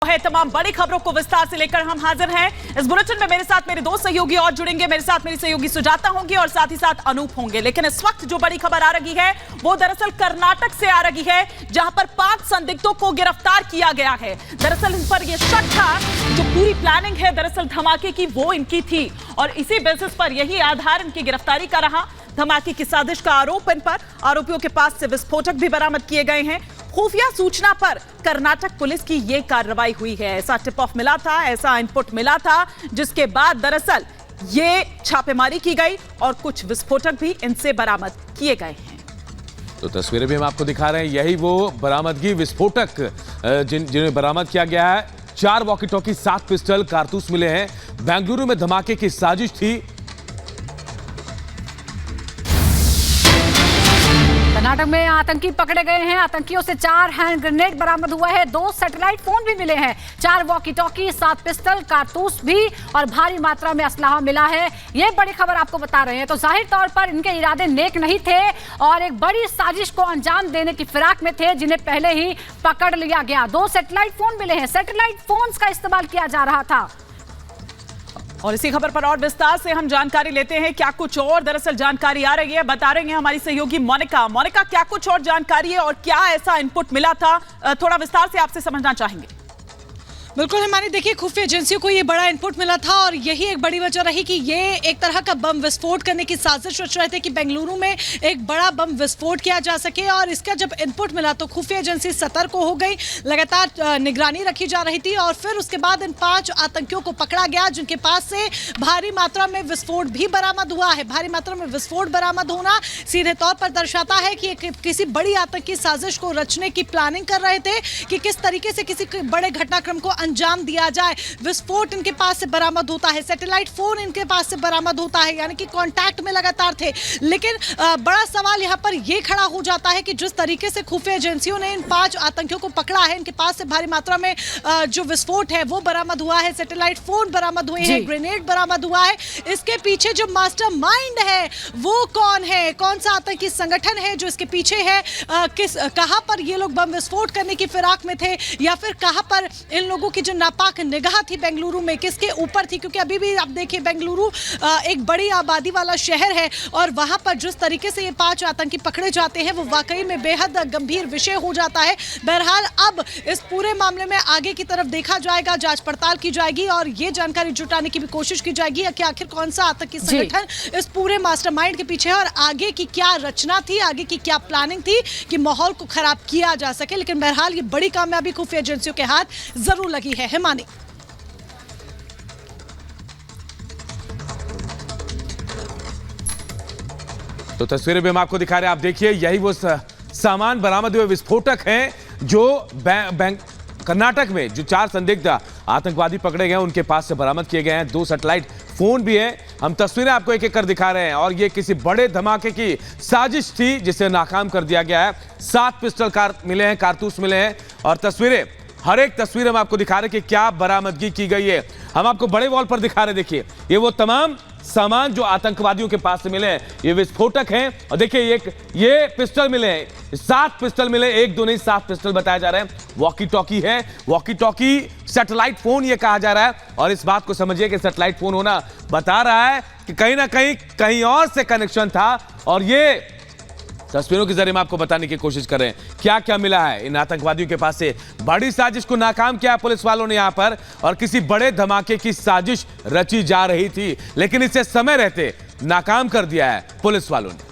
है तमाम बड़ी खबरों को विस्तार से लेकर हम हाजिर हैं। इस बुलेटिन में मेरे साथ मेरे दो सहयोगी और जुड़ेंगे। मेरे साथ मेरी सहयोगी सुजाता होंगी और साथ ही साथ अनूप होंगे। लेकिन इस वक्त जो बड़ी खबर आ रही है वो दरअसल कर्नाटक से आ रही है, जहां पर 5 संदिग्धों को गिरफ्तार किया गया है। दरअसल इन पर यह शक था, जो पूरी प्लानिंग है दरअसल धमाके की वो इनकी थी और इसी बेसिस पर यही आधार इनकी गिरफ्तारी का रहा। धमाके की साजिश का आरोप इन पर, आरोपियों के पास से विस्फोटक भी बरामद किए गए हैं। खुफिया सूचना पर कर्नाटक पुलिस की यह कार्रवाई हुई है। ऐसा टिप ऑफ मिला था, ऐसा इनपुट मिला था, जिसके बाद दरअसल ये छापेमारी की गई और कुछ विस्फोटक भी इनसे बरामद किए गए हैं। तो तस्वीरें भी हम आपको दिखा रहे हैं, यही वो बरामदगी विस्फोटक जिन्हें बरामद किया गया है। 4 वॉकी टॉकी, 7 पिस्टल, कारतूस मिले हैं। बेंगलुरु में धमाके की साजिश थी। कर्नाटक में आतंकी पकड़े गए हैं। आतंकियों से 4 हैंड ग्रेनेड बरामद हुआ है, 2 सैटेलाइट फोन भी मिले हैं, 4 वॉकी टॉकी, 7 पिस्टल, कारतूस भी और भारी मात्रा में असलाहा मिला है। ये बड़ी खबर आपको बता रहे हैं। तो जाहिर तौर पर इनके इरादे नेक नहीं थे और एक बड़ी साजिश को अंजाम देने की फिराक में थे, जिन्हें पहले ही पकड़ लिया गया। 2 सैटेलाइट फोन मिले हैं, सैटेलाइट फोन्स का इस्तेमाल किया जा रहा था। और इसी खबर पर और विस्तार से हम जानकारी लेते हैं। क्या कुछ और दरअसल जानकारी आ रही है, बता रहे हैं हमारी सहयोगी मोनिका। मोनिका, क्या कुछ और जानकारी है और क्या ऐसा इनपुट मिला था, थोड़ा विस्तार से आपसे समझना चाहेंगे। बिल्कुल हिमानी, देखिए खुफिया एजेंसियों को ये बड़ा इनपुट मिला था और यही एक बड़ी वजह रही कि ये एक तरह का बम विस्फोट करने की साजिश रच रहे थे कि बेंगलुरु में एक बड़ा बम विस्फोट किया जा सके। और इसका जब इनपुट मिला तो खुफिया एजेंसी सतर्क हो गई, लगातार निगरानी रखी जा रही थी और फिर उसके बाद इन 5 आतंकियों को पकड़ा गया, जिनके पास से भारी मात्रा में विस्फोट भी बरामद हुआ है। भारी मात्रा में विस्फोट बरामद होना सीधे तौर पर दर्शाता है कि किसी बड़ी आतंकी साजिश को रचने की प्लानिंग कर रहे थे कि किस तरीके से किसी बड़े घटनाक्रम को अंजाम दिया जाए। विस्फोट इनके पास से बरामद होता है, सैटेलाइट फोन इनके पास से बरामद होता है, यानी कि कांटेक्ट में लगातार थे। लेकिन बड़ा सवाल यहां पर यह खड़ा हो जाता है कि जिस तरीके से खुफिया एजेंसियों ने इन 5 आतंकियों को पकड़ा है, इनके पास से भारी मात्रा में जो विस्फोट है वो बरामद हुआ है, सैटेलाइट फोन बरामद हुए हैं, ग्रेनेड बरामद हुआ है। इसके पीछे जो मास्टरमाइंड है वो कौन है, कौन सा आतंकी संगठन है जो इसके पीछे है, कहां पर ये लोग बम विस्फोट करने की फिराक में थे या फिर कहां पर इन लोगों की जो नापाक निगाह थी बेंगलुरु में किसके ऊपर थी। क्योंकि अभी भी आप देखिए बेंगलुरु एक बड़ी आबादी वाला शहर है और वहां पर जिस तरीके से ये 5 आतंकी पकड़े जाते हैं वो वाकई में बेहद गंभीर विषय हो जाता है। बहरहाल अब इस पूरे मामले में आगे की तरफ देखा जाएगा, जांच पड़ताल की जाएगी और ये जानकारी जुटाने की भी कोशिश की जाएगी कि आखिर कौन सा आतंकी संगठन इस पूरे मास्टरमाइंड के पीछे है और आगे की क्या रचना थी, आगे की क्या प्लानिंग थी कि माहौल को खराब किया जा सके। लेकिन बहरहाल ये बड़ी कामयाबी खुफिया एजेंसियों के हाथ जरूर लगी है। हिमानी, तो तस्वीरें भी हम आपको दिखा रहे हैं, आप देखिए यही वो सामान बरामद हुए विस्फोटक हैं जो कर्नाटक में जो 4 संदिग्ध आतंकवादी पकड़े गए उनके पास से बरामद किए गए हैं। 2 सैटेलाइट फोन भी है। हम तस्वीरें आपको एक एक कर दिखा रहे हैं और ये किसी बड़े धमाके की साजिश थी जिसे नाकाम कर दिया गया है। 7 पिस्टल मिले हैं, कारतूस मिले हैं और तस्वीरें, हर एक तस्वीर हम आपको दिखा रहे हैं कि क्या बरामदगी की गई है। हम आपको बड़े वॉल पर दिखा रहे हैं, देखिए ये वो तमाम सामान जो आतंकवादियों के पास से मिले हैं, ये विस्फोटक हैं और देखिए ये पिस्टल मिले हैं, 7 पिस्टल मिले, 1-2 नहीं 7 पिस्टल बताए जा रहे हैं। वॉकी टॉकी है, वॉकी टॉकी, सैटेलाइट फोन ये कहा जा रहा है और इस बात को समझिए कि सैटेलाइट फोन होना बता रहा है कि कहीं ना कहीं और से कनेक्शन था और ये तस्वीरों के जरिए हम आपको बताने की कोशिश कर रहे हैं क्या क्या मिला है इन आतंकवादियों के पास से। बड़ी साजिश को नाकाम किया पुलिस वालों ने यहां पर और किसी बड़े धमाके की साजिश रची जा रही थी, लेकिन इसे समय रहते नाकाम कर दिया है पुलिस वालों ने।